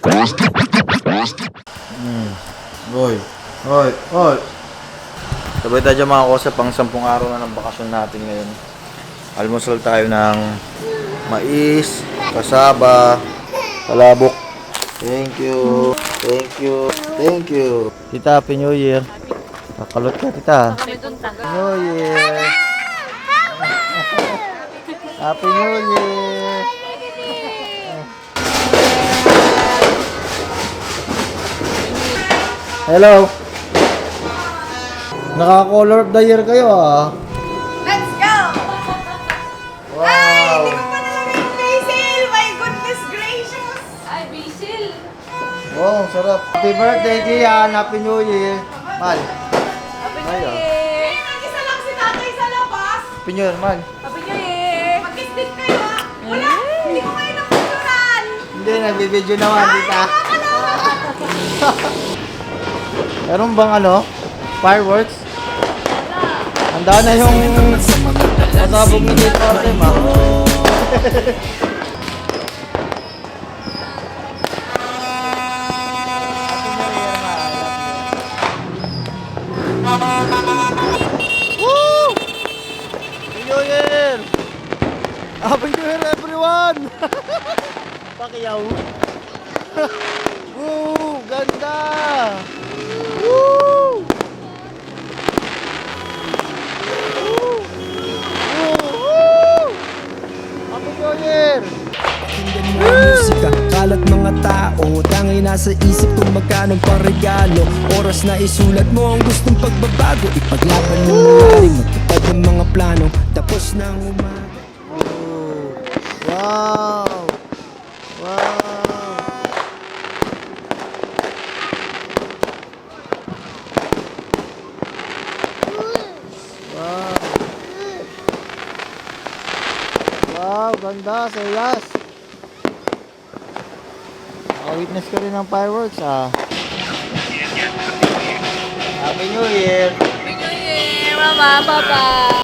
Hoy. Sabay tayo dyan mga kosa, pang 10 araw na ng bakasyon natin ngayon. Almusal tayo ng mais, kasaba, palabok. Thank you. Tita, Happy New Year. Kakalot ka, tita. Happy New Year. Happy New Year. Hello. Naka-color of the year kayo ah. Let's go! Wow. Ay, hindi mo pa nalang yung basil! My goodness gracious! Ay, basil! Wow, sarap. Happy birthday, Kian. Happy New Year. Mal. Happy New Ayo. Year! Eh, mag-isa lang si tatay sa labas! Happy New Year, Mal. Happy New Year! Mag-stick kayo ah! Wala! Hindi ko kayo napicturan! Hindi, nagbibideo naman, tita. Nakakalawa! Meron bang fireworks? Handa na yung masabog ni Tito Artem, ha? Woo! Happy New Year! Happy New Year, everyone! Pakiyaw. Woo! Ganda! Woo! Happy New Year! Pakinggan mo ang musika, kalat mga tao. Tangay nasa isip kung magkano pang regalo. Oras na isulat mo ang gustong pagbabago. Ipaglaban mo malalim, magtupad ng mga plano. Tapos na ang umaga. Wow! Wow! Wow! Wow! Ganda! Sayas! Witness ka rin ng fireworks, ah. Happy New Year! Happy New Year, Mama, Papa!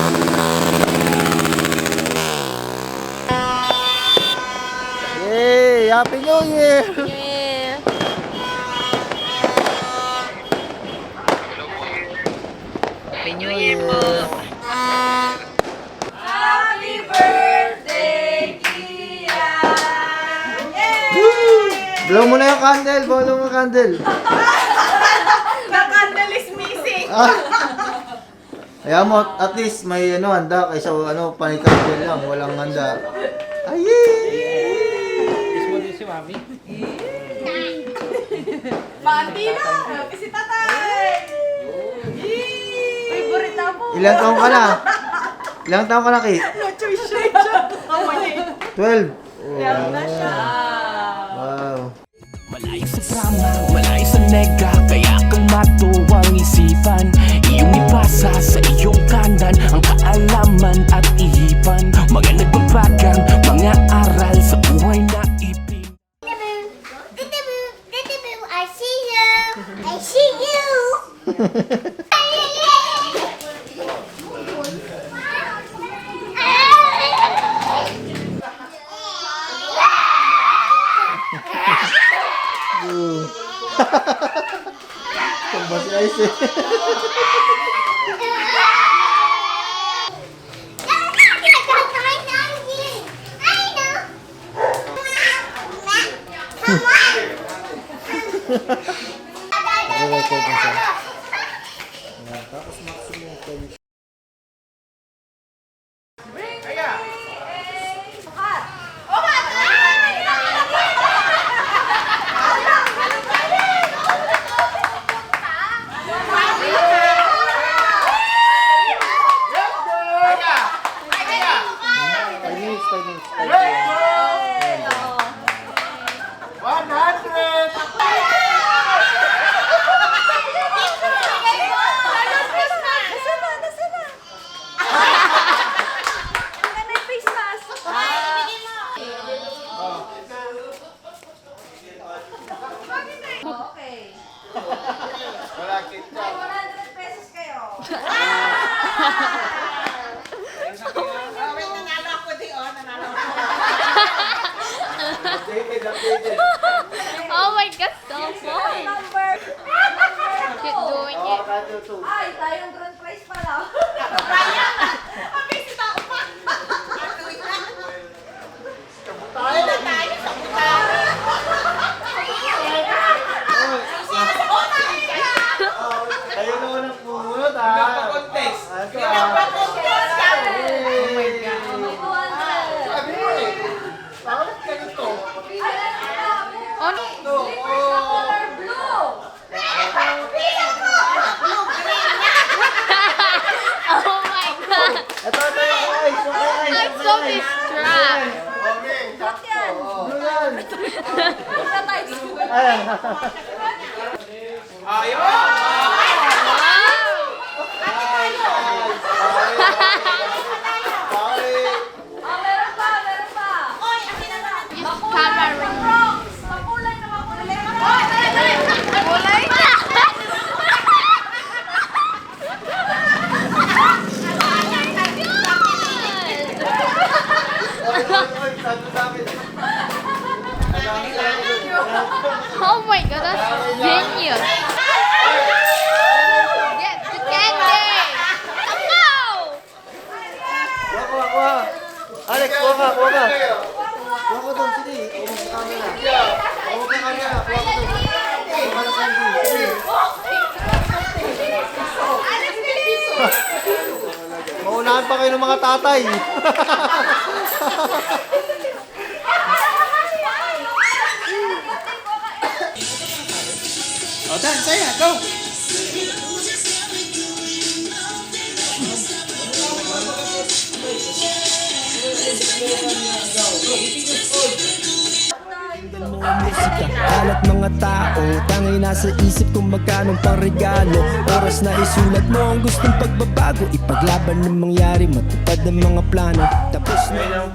Yay! Happy New Year! Happy New Year! Happy New Year po! Happy birthday, Kian! Yay! Blow mo na yung candle! Blow mo yung candle! The candle is missing! Kaya mo, at least may handa kaysa panikandel lang, walang handa. Ayy! Mati na! Happy si tatay! Yay! Favorite mo! Ilang taong ka na? Ilang taong ka na, Kate? No choice siya! Kamali! 12? Meron na siya! Wow. Malayo sa drama, malayo sa nega. Kaya kang matuwang isipan. Iyong ipasa sa iyong kanan ang kaalaman at ihipan. Mga nagbabagang mga aral sa buhay na ipin. I see you. I see you. Tumba si Ice eh. Tapos maximum 10. Okay. 100 pesos kayo. Nanalo ako di nanalo ako. Updated. Oh Meron pa, meron pa. Oy, akin na naman. Camera. Makulay na makulay. Kulay na. Oh my god, that's genius. Get the candy. Come Kuha. Alex, kuha ka. Kuha ka doon, sige. Huwag ka camera. Kuha ka doon. Kuha ka candy. Sige. Maunahan pa kayo ng mga tatay. O, Dan, saya, go! Musika, kalat mga tao, tangay nasa isip kung magkano pang regalo. Oras na isulat mo ang gustong pagbabago, ipaglaban ng mangyari, matupad ng mga plano. Tapos na